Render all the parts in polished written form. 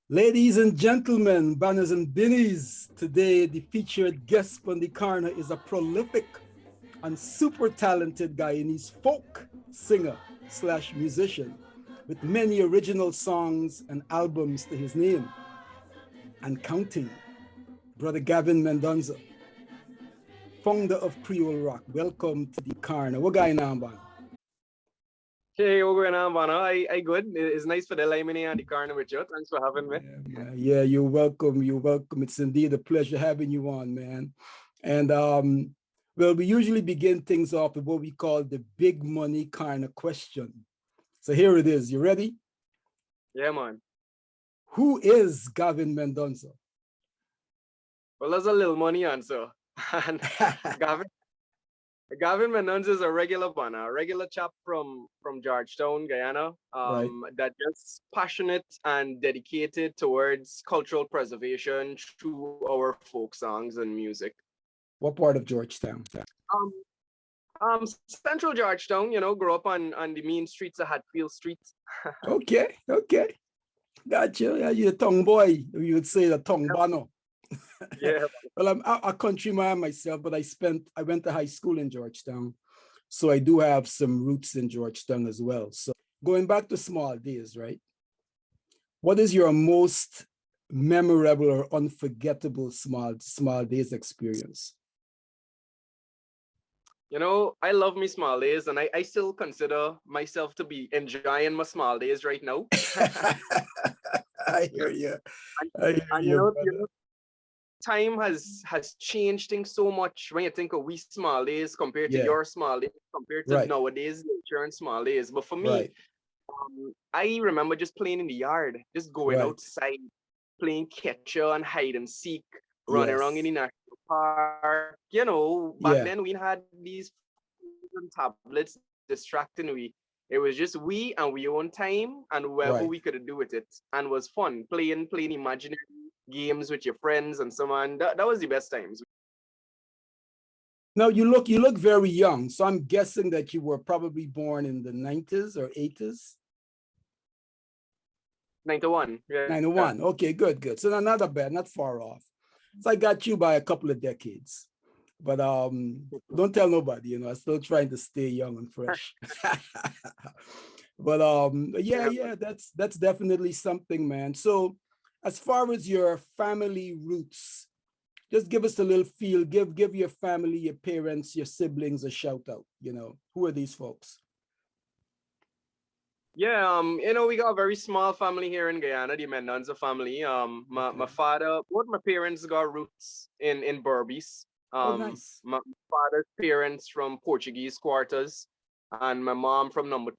Ladies and gentlemen, banners and binnies, today the featured guest on the Karna is a prolific and super talented Guyanese folk singer slash musician with many original songs and albums to his name and counting. Brother Gavin Mendonca, founder of Creole Rock. Welcome to the Karna. What going on, man? Hey, what's going on, Bana? I good. It's nice for the line on the corner with you. Thanks for having me. Yeah, you're welcome. You're welcome. It's indeed a pleasure having you on, man. And well, we usually begin things off with what we call the big money kind of question. So here it is. You ready? Yeah, man. Who is Gavin Mendonca? Well, there's a little money answer. And Gavin Mendonca is a regular Bana, a regular chap from Georgetown, Guyana, Right. that just passionate and dedicated towards cultural preservation through our folk songs and music. What part of Georgetown? Central Georgetown, grew up on the mean streets of Hatfield Street. Okay. Gotcha. Yeah, you're a tongue boy. You would say the tongue bano. Yeah. Well, I'm a countryman myself, but I went to high school in Georgetown. So I do have some roots in Georgetown as well. So going back to small days, right? What is your most memorable or unforgettable small days experience? I love me small days, and I still consider myself to be enjoying my small days right now. I hear you. Time has changed things so much when you think of we small days compared to your small days, compared to nowadays insurance small days. But for me, I remember just playing in the yard, just going outside, playing catcher and hide and seek, running around in the national park. Back then we had these tablets distracting we. It was just we and we own time and whoever we could do with it, and was fun playing imaginary games with your friends and so on. That was the best times. Now you look very young, so I'm guessing that you were probably born in the 90s or 80s. 91. Yeah. 91. Okay, good. So not bad, not far off. So I got you by a couple of decades. But don't tell nobody, I'm still trying to stay young and fresh. But yeah, that's definitely something, man. So as far as your family roots, just give us a little feel, give your family, your parents, your siblings a shout out. Who are these folks? Yeah, we got a very small family here in Guyana, the Mendonca family. My father, both my parents got roots in Berbice. Nice. My father's parents from Portuguese quarters, and my mom from number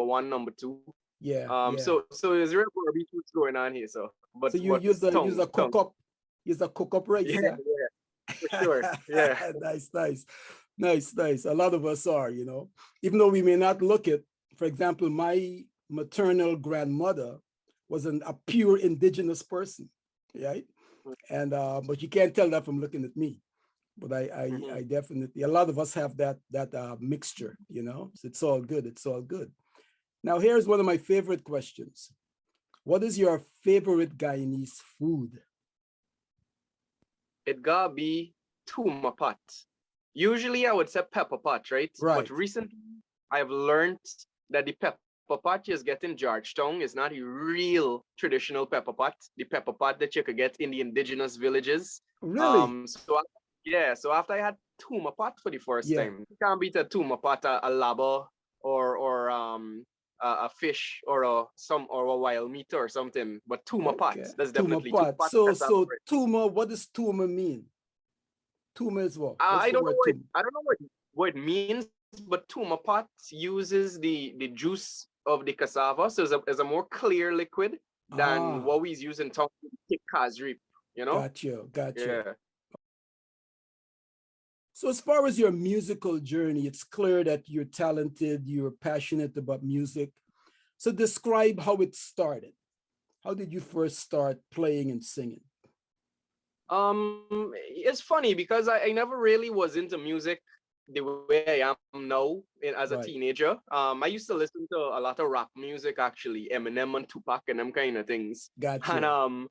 1, number 2. Yeah. So it's real Berbice what's going on here. So you use a cook up. Use a cook up rice. Yeah, for sure. Yeah. Nice. A lot of us are, even though we may not look it. For example, my maternal grandmother was a pure indigenous person, right? And but you can't tell that from looking at me. But I definitely, a lot of us have that mixture, So it's all good. Now here's one of my favorite questions. What is your favorite Guyanese food? It gotta be tuma pot. Usually I would say pepper pot, right? But recently I've learned that the pepper pot you get in Georgetown is not a real traditional pepper pot. The pepper pot that you could get in the indigenous villages. Really? So after I had tuma pot for the first time, you can't beat a tuma pot, a laba or a fish or a wild meat or something. But tuma pot, that's definitely tuma pot. So tuma, what does tuma mean? Tuma is what? I don't know what it means, but tuma pot uses the juice of the cassava, so it's a more clear liquid than what we use in talking thick kasrip, Gotcha. Yeah. So as far as your musical journey, it's clear that you're talented, you're passionate about music. So describe how it started. How did you first start playing and singing? It's funny because I never really was into music the way I am now as a teenager. I used to listen to a lot of rap music, actually, Eminem and Tupac and them kind of things. Gotcha. And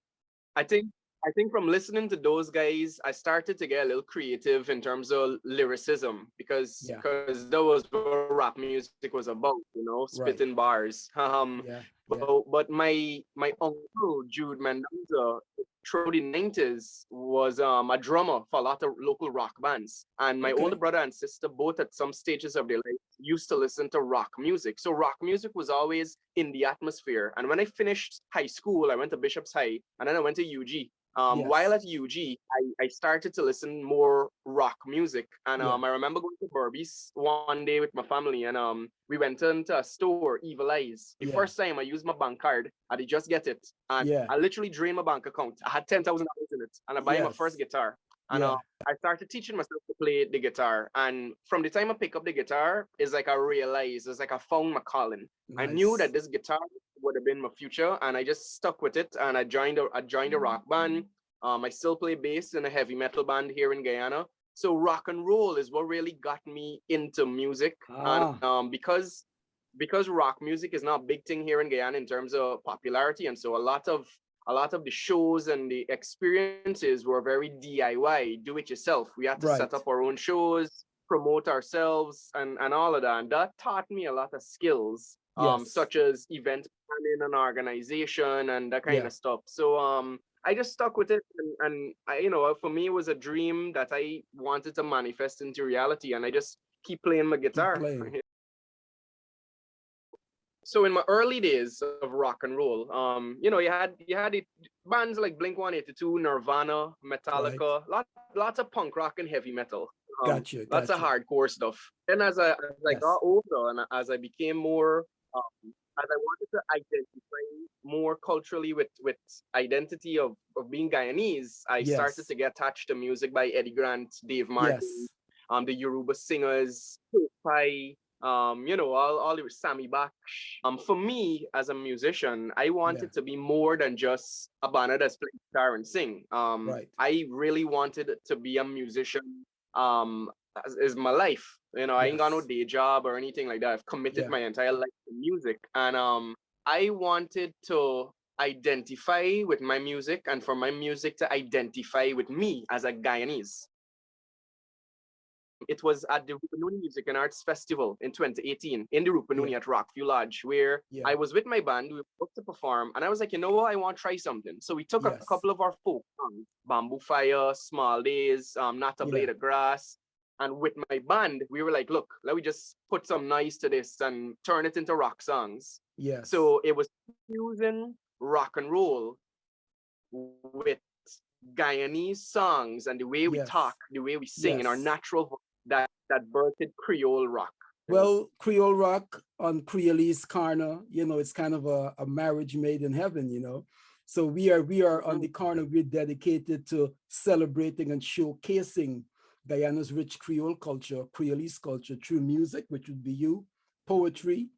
I think from listening to those guys, I started to get a little creative in terms of lyricism because that was what rap music was about, you know, spitting bars. But my uncle Jude Mendonca through the 90s was a drummer for a lot of local rock bands, and my older brother and sister both at some stages of their life used to listen to rock music. So rock music was always in the atmosphere. And when I finished high school, I went to Bishop's High, and then I went to UG. While at UG, I started to listen more rock music. And I remember going to Burby's one day with my family, and we went into a store, Evil Eyes. The first time I used my bank card, I did just get it. And I literally drained my bank account. I had $10,000 in it, and I bought my first guitar. And I started teaching myself to play the guitar. And from the time I pick up the guitar, it's like I realized, it's like I found my calling. I knew that this guitar would have been my future, and I just stuck with it. And I joined a rock band. I still play bass in a heavy metal band here in Guyana. So rock and roll is what really got me into music. And because rock music is not a big thing here in Guyana in terms of popularity, and so a lot of the shows and the experiences were very DIY, do it yourself. We had to set up our own shows, promote ourselves, and all of that. And that taught me a lot of skills, such as event planning and organization and that kind of stuff. So I just stuck with it, and I, you know, for me, it was a dream that I wanted to manifest into reality, and I just keep playing my guitar. So in my early days of rock and roll, you know, you had bands like Blink-182, Nirvana, Metallica, lots of punk rock and heavy metal. Lots of hardcore stuff. And as I got older and as I became more, as I wanted to identify more culturally with identity of being Guyanese, I started to get attached to music by Eddie Grant, Dave Martin, the Yoruba singers, Pai, you know, all the Sammy Baksh. For me as a musician, I wanted to be more than just a band that's playing guitar and sing. I really wanted to be a musician. Is my life. You know, I ain't got no day job or anything like that. I've committed my entire life to music, and I wanted to identify with my music, and for my music to identify with me as a Guyanese. It was at the RUPUNUNI Music and Arts Festival in 2018 in the RUPUNUNI at Rockview Lodge, where I was with my band. We were booked to perform, and I was like, you know what, I want to try something. So we took a couple of our folk songs, Bamboo Fire, Small Days, Not a Blade of Grass. And with my band, we were like, look, let me just put some noise to this and turn it into rock songs. So it was fusing rock and roll with Guyanese songs and the way we talk, the way we sing in our natural voice that birthed Creole rock. Well, Creole rock on Kreolese Karna, you know, it's kind of a marriage made in heaven, you know. So we are on the Karna, we're dedicated to celebrating and showcasing Guyana's rich Creole culture, Creolese culture through music, which would be you, poetry,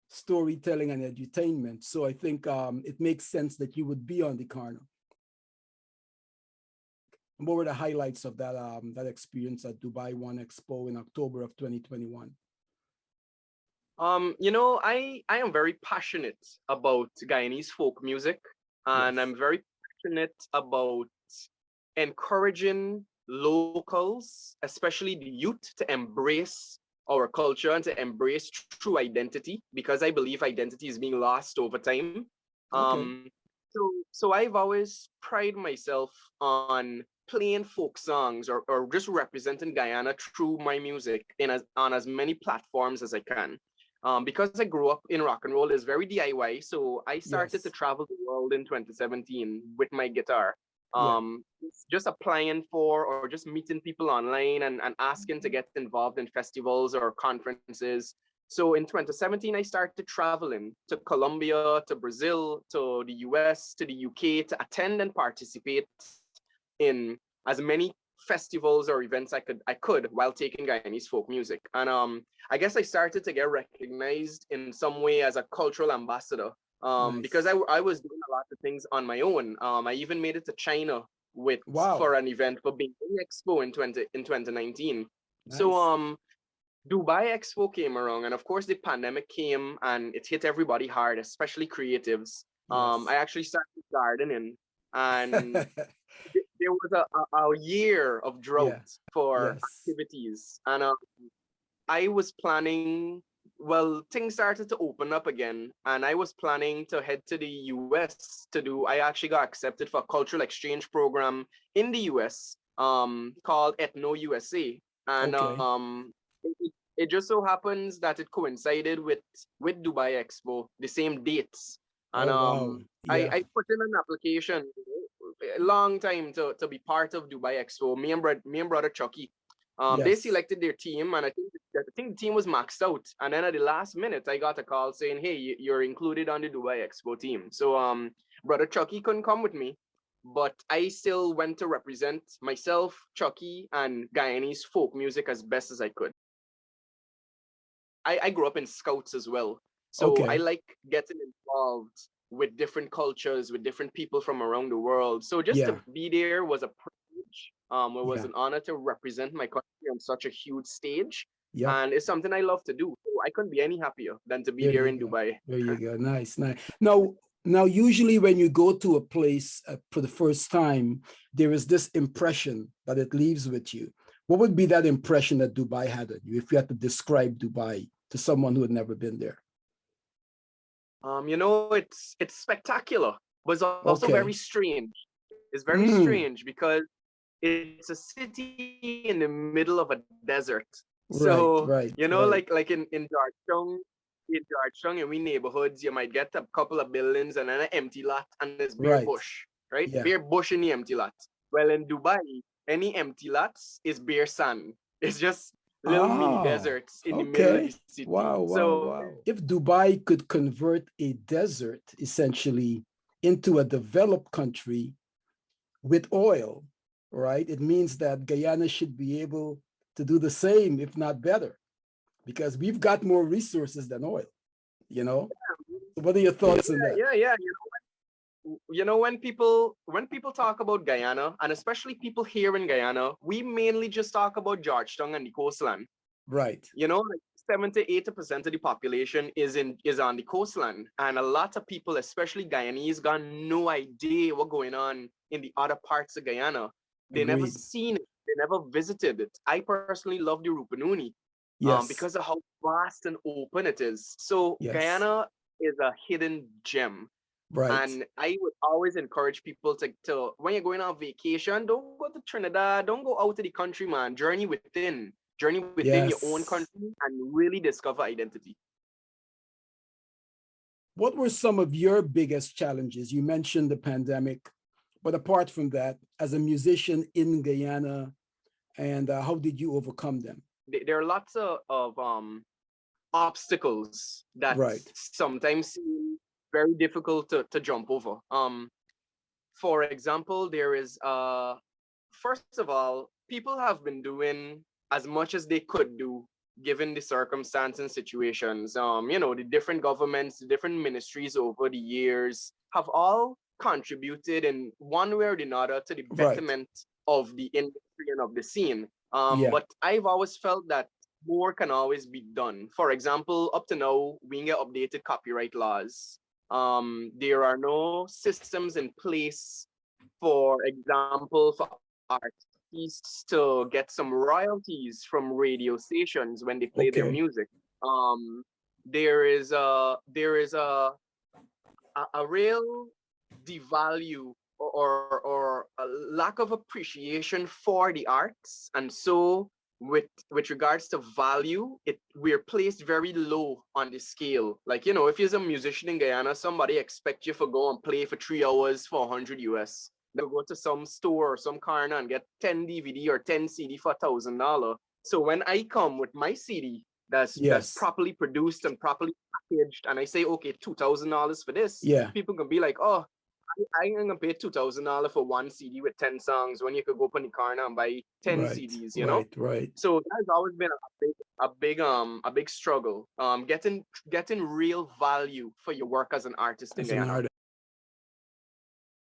storytelling, and edutainment. So I think it makes sense that you would be on the Karna. What were the highlights of that that experience at Dubai Expo in October of 2021? You know, I am very passionate about Guyanese folk music, and I'm very passionate about encouraging locals, especially the youth, to embrace our culture and to embrace true identity, because I believe identity is being lost over time. So I've always prided myself on playing folk songs or just representing Guyana through my music on as many platforms as I can. Because I grew up in rock and roll, is very DIY. So I started to travel the world in 2017 with my guitar. Just applying for or just meeting people online and asking to get involved in festivals or conferences. So in 2017, I started traveling to Colombia, to Brazil, to the US, to the UK to attend and participate in as many festivals or events I could while taking Guyanese folk music. And I guess I started to get recognized in some way as a cultural ambassador. Because I was doing a lot of things on my own. I even made it to China for an event for Dubai Expo in 2019. So Dubai Expo came around, and of course the pandemic came and it hit everybody hard, especially creatives. I actually started gardening, and there was a year of drought Yeah. for Yes. activities, and I was planning. Well, things started to open up again, and I was planning to head to the US to do. I actually got accepted for a cultural exchange program in the US, called Ethno USA, and Okay. it just so happens that it coincided with Dubai Expo, the same dates, and Oh, wow. Yeah. I put in an application a long time to be part of Dubai Expo. Me and brother Chucky, they Yes. selected their team, and I think the team was maxed out. And then at the last minute, I got a call saying, "Hey, you're included on the Dubai Expo team." So brother Chucky couldn't come with me, but I still went to represent myself, Chucky, and Guyanese folk music as best as I could. I grew up in scouts as well, so I Okay. like getting involved with different cultures, with different people from around the world. So just Yeah. to be there was a privilege. It was Yeah. an honor to represent my country on such a huge stage, Yep. and it's something I love to do. So I couldn't be any happier than to be There there you in go. Dubai. There you go. Nice, nice. Now, usually when you go to a place for the first time, there is this impression that it leaves with you. What would be that impression that Dubai had on you if you had to describe Dubai to someone who had never been there? It's spectacular, but it's also very Okay. strange. It's very Mm, strange because it's a city in the middle of a desert. So, right, right, right, like in Georgetown, in we neighborhoods, you might get a couple of buildings and then an empty lot and there's bare right. bush, right? Yeah. Bare bush in the empty lot. Well, in Dubai, any empty lots is bare sand. It's just little mini Oh, deserts in the middle of the okay. city. Wow, wow, So, wow. If Dubai could convert a desert essentially into a developed country with oil, right? It means that Guyana should be able to do the same, if not better, because we've got more resources than oil, you know? So what are your yeah, thoughts on that? yeah. When people talk about Guyana, and especially people here in Guyana, we mainly just talk about Georgetown and the coastline. Right. Like 70 to 80% of the population is on the coastline, and a lot of people, especially Guyanese, got no idea what's going on in the other parts of Guyana. They never Agreed. seen it. They never visited it. I personally love the RUPUNUNI, Yes. because of how vast and open it is. So Yes. Guyana is a hidden gem. Right. And I would always encourage people to when you're going on vacation, don't go to Trinidad, don't go out to the country, man. Journey within your own Yes. country and really discover identity. What were some of your biggest challenges? You mentioned the pandemic, but apart from that, as a musician in Guyana, and how did you overcome them? There are lots of obstacles that Right. sometimes seem very difficult to jump over. For example, there is first of all, people have been doing as much as they could do given the circumstance and situations. The different governments, the different ministries over the years have all contributed in one way or another to the Right. betterment of the industry and of the scene. Yeah. But I've always felt that more can always be done. For example, up to now, we get updated copyright laws. There are no systems in place, for example, for artists to get some royalties from radio stations when they play their Okay. music. Um, there is a real devalue or a lack of appreciation for the arts, and so with regards to value, we're placed very low on the scale. Like, if you're a musician in Guyana, somebody expect you to go and play for 3 hours for 100 US. They'll go to some store or some Karna and get 10 DVD or 10 CD for $1,000. So when I come with my CD that's Yes. properly produced and properly packaged, and I say, okay, $2,000 for this, Yeah. people can be like, oh, I ain't gonna pay $2,000 for one CD with 10 songs when you could go up on the corner and buy 10 Right. CDs. Right. Right. So that has always been a big struggle. Getting real value for your work as an artist in As an Guyana. artist.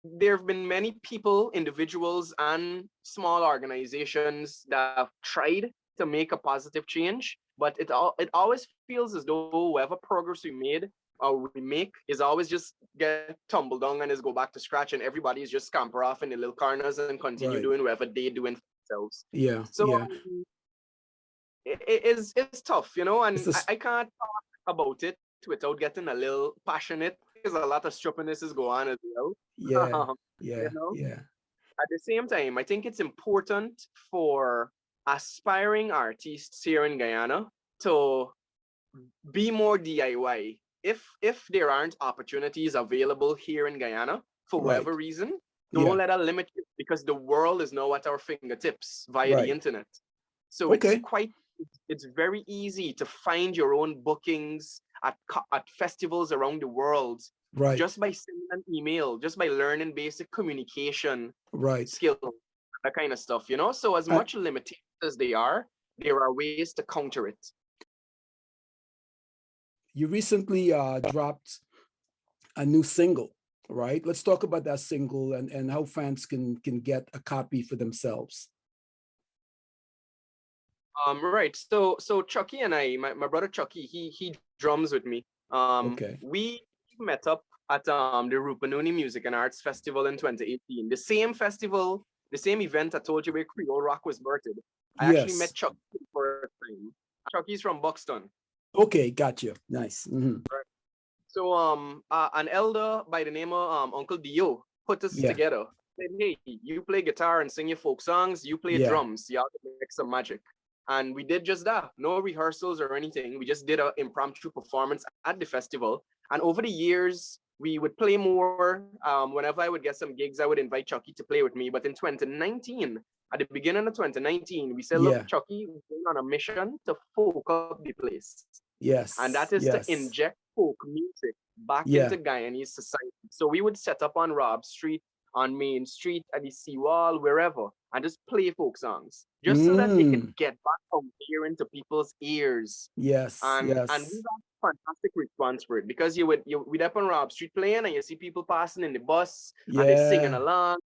There have been many people, individuals, and small organizations that have tried to make a positive change. but it always feels as though whatever progress we made or we make is always just get tumbled down and is go back to scratch, and everybody's just scamper off in the little corners and continue doing whatever they doing for themselves. Yeah. So yeah. It's tough, you know, and I can't talk about it without getting a little passionate because a lot of stupidness is going on as well. Yeah. You know, Yeah. at the same time, I think it's important for aspiring artists here in Guyana to be more DIY. If there aren't opportunities available here in Guyana for whatever reason, don't let that limit you, because the world is now at our fingertips via the internet. So it's very easy to find your own bookings at festivals around the world, just by sending an email, just by learning basic communication skills, that kind of stuff, you know. So as much limitations as there are ways to counter it. You recently dropped a new single, right? Let's talk about that single and how fans can get a copy for themselves. Right. So Chucky and I, my brother Chucky, he drums with me. We met up at the RUPUNUNI Music and Arts Festival in 2018. The same festival, the same event I told you where Creole Rock was birthed. I actually met Chucky for the first time. Chucky's from Buxton. Okay, gotcha. Nice. Right. So an elder by the name of Uncle Dio put us together. Said, hey, you play guitar and sing your folk songs, you play drums, y'all can make some magic. And we did just that. No rehearsals or anything. We just did an impromptu performance at the festival. And over the years, we would play more. Whenever I would get some gigs, I would invite Chucky to play with me. But in 2019, at the beginning of 2019, we said, look, Chucky, we're going on a mission to folk up the place. Yes. And that is to inject folk music back into Guyanese society. So we would set up on Rob Street, on Main Street, at the seawall, wherever, and just play folk songs, just so that they can get back out here into people's ears. And we got fantastic response for it, because we'd up on Rob Street playing, and you see people passing in the bus, and they're singing along.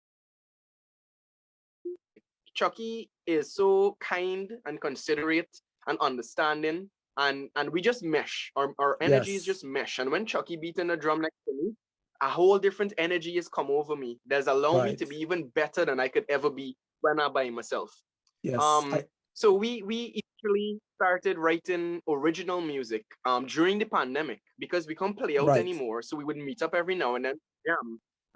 Chucky is so kind and considerate and understanding, and we just mesh. Our energies just mesh. And when Chucky beating the drum next to me, a whole different energy has come over me. There's allowed me to be even better than I could ever be when I'm by myself. So we actually started writing original music during the pandemic, because we can't play out anymore. So we would meet up every now and then,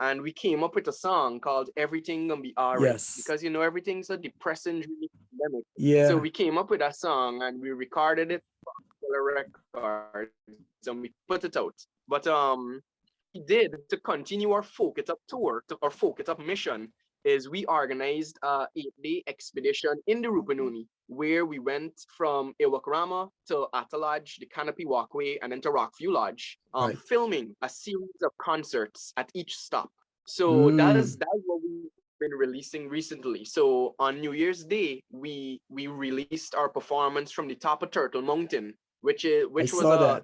and we came up with a song called "Everything Gonna Be Alright," because you know everything's so depressing during the pandemic. So we came up with that song and we recorded it for a record and we put it out. But we did, to continue our Folk It Up tour, our Folk It Up mission, is we organized a 8-day expedition in the RUPUNUNI, where we went from Iwakrama to Atta Lodge, the Canopy Walkway, and then to Rockview Lodge, filming a series of concerts at each stop. So that is what we've been releasing recently. So on New Year's Day, we released our performance from the top of Turtle Mountain, which was our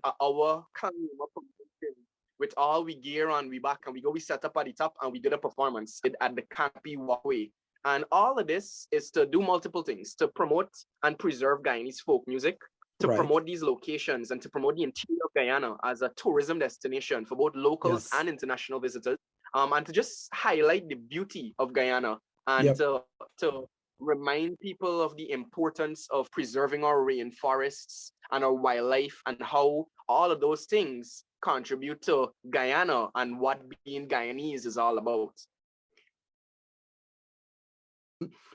with all we gear on, we back and we set up at the top and we did a performance at the Canopy Walkway. And all of this is to do multiple things: to promote and preserve Guyanese folk music, to promote these locations, and to promote the interior of Guyana as a tourism destination for both locals and international visitors, and to just highlight the beauty of Guyana, and to remind people of the importance of preserving our rainforests and our wildlife, and how all of those things contribute to Guyana and what being Guyanese is all about.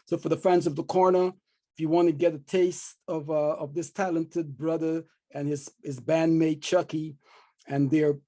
So for the fans of the Korner, if you want to get a taste of this talented brother and his bandmate Chucky, and their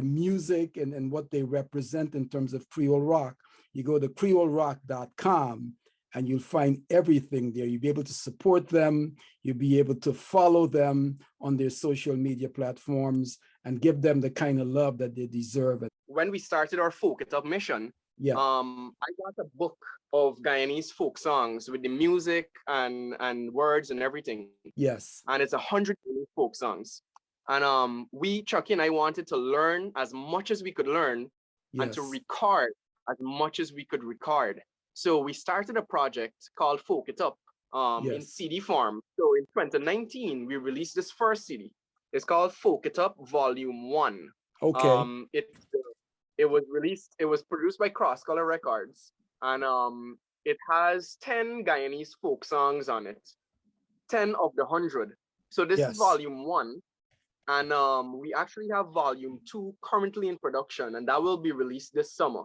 music and what they represent in terms of Creole rock, you go to creolerock.com and you'll find everything there. You'll be able to support them. You'll be able to follow them on their social media platforms and give them the kind of love that they deserve. When we started our Folk It Up mission, I got a book of Guyanese folk songs with the music and words and everything. And it's 100 folk songs. And Chucky and I wanted to learn as much as we could learn and to record as much as we could record. So we started a project called Folk It Up, in CD form. So in 2019, we released this first CD. It's called Folk It Up Volume 1. Okay. It was released, it was produced by Cross Color Records, and it has 10 Guyanese folk songs on it, 10 of the 100. So this is volume 1, and we actually have volume 2 currently in production, and that will be released this summer.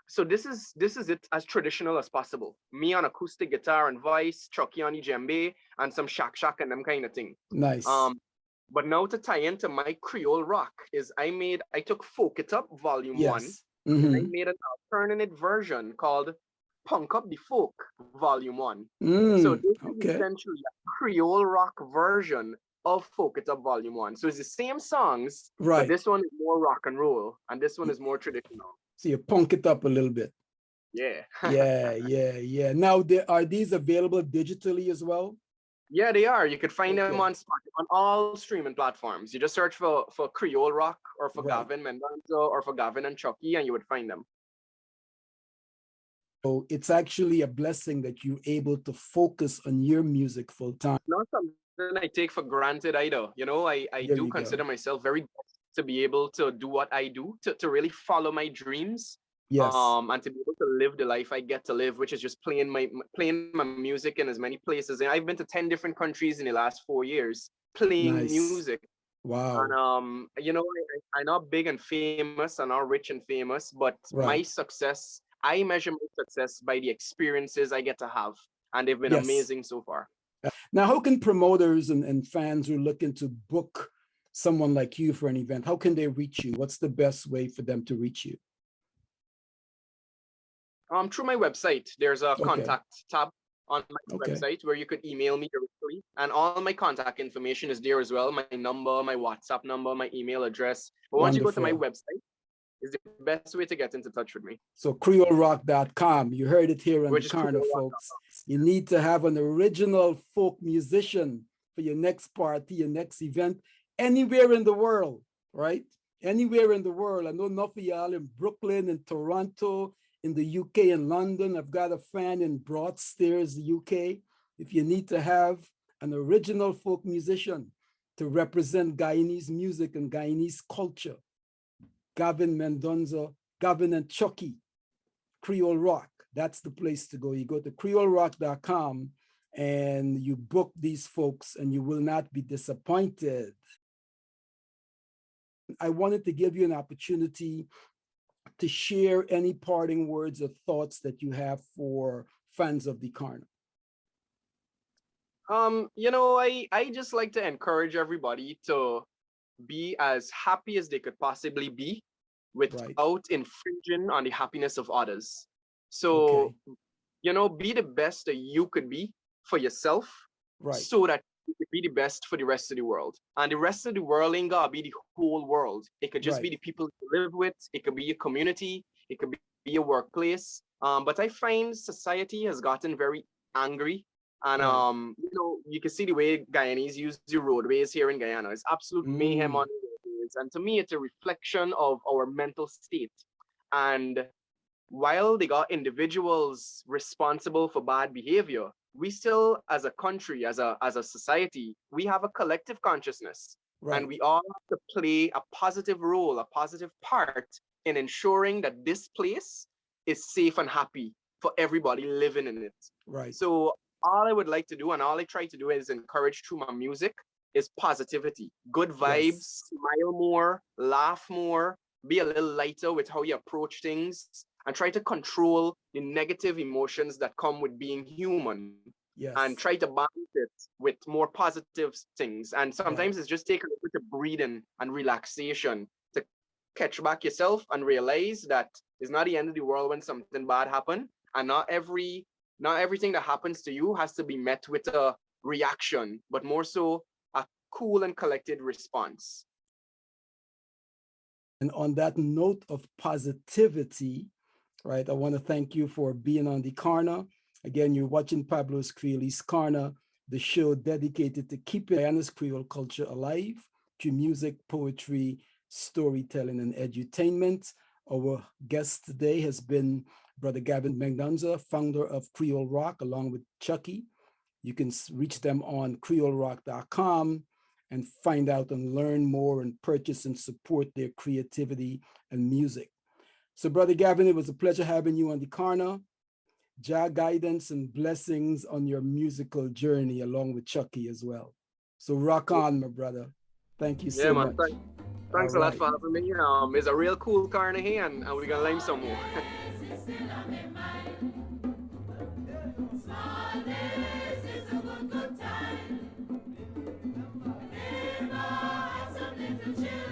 So this is it as traditional as possible. Me on acoustic guitar and voice, Chucky on the djembe, and some shack and them kind of thing. Nice. But now to tie into my Creole rock is I took Folk It Up Volume 1, and I made an alternate version called Punk Up the Folk Volume 1. So this is essentially a Creole rock version of Folk It Up Volume 1. So it's the same songs, but this one is more rock and roll, and this one is more traditional. So you punk it up a little bit. Yeah. yeah. Now, are these available digitally as well? Yeah, they are. You could find them on Spotify, on all streaming platforms. You just search for Creole Rock or for Gavin Mendonca or for Gavin and Chucky, and you would find them. So it's actually a blessing that you're able to focus on your music full time. Not something I take for granted either. You know, I do consider myself very blessed to be able to do what I do, to really follow my dreams. And to be able to live the life I get to live, which is just playing my music in as many places. And I've been to 10 different countries in the last 4 years playing music. Wow. And you know, I'm not big and famous, I'm not rich and famous, but my success, I measure my success by the experiences I get to have, and they've been amazing so far. Now, how can promoters and fans who are looking to book someone like you for an event, how can they reach you? What's the best way for them to reach you? Through my website. There's a contact tab on my website where you could email me directly, and all my contact information is there as well. My number, my WhatsApp number, my email address. But once you go to my website, is the best way to get into touch with me. So creolerock.com. You heard it here on the Karna, folks. You need to have an original folk musician for your next party, your next event, anywhere in the world, right? Anywhere in the world. I know enough of y'all in Brooklyn and Toronto, in the UK and London. I've got a fan in Broadstairs, UK. If you need to have an original folk musician to represent Guyanese music and Guyanese culture, Gavin Mendonca, Gavin and Chucky, Creole Rock, that's the place to go. You go to creolerock.com and you book these folks and you will not be disappointed. I wanted to give you an opportunity to share any parting words or thoughts that you have for fans of the Karna. You know, I just like to encourage everybody to be as happy as they could possibly be without infringing on the happiness of others. So, you know, be the best that you could be for yourself, so that you could be the best for the rest of the world. And the rest of the world ain't gotta be the whole world. It could just be the people you live with. It could be your community. It could be your workplace. But I find society has gotten very angry. And you know, you can see the way Guyanese use the roadways here in Guyana. It's absolute mayhem on the roadways. And to me, it's a reflection of our mental state. And while they got individuals responsible for bad behavior, we still, as a country, as a society, we have a collective consciousness. And we all have to play a positive role, a positive part in ensuring that this place is safe and happy for everybody living in it. So all I would like to do, and all I try to do, is encourage through my music is positivity, good vibes, smile more, laugh more, be a little lighter with how you approach things, and try to control the negative emotions that come with being human. And try to balance it with more positive things. And sometimes it's just taking a bit of breathing and relaxation to catch back yourself and realize that it's not the end of the world when something bad happens, and not everything that happens to you has to be met with a reaction, but more so a cool and collected response. And on that note of positivity, I want to thank you for being on the Karna. Again, you're watching Pablo's Kreolese Karna, the show dedicated to keeping Guyana's Creole culture alive through music, poetry, storytelling, and edutainment. Our guest today has been Brother Gavin Mendonca, founder of Creole Rock, along with Chucky. You can reach them on creolerock.com and find out and learn more and purchase and support their creativity and music. So, Brother Gavin, it was a pleasure having you on the Karna. Jah guidance and blessings on your musical journey, along with Chucky as well. So rock on, my brother. Thank you so much. Thanks a lot for having me. It's a real cool Karna here, and we're gonna learn some more. Children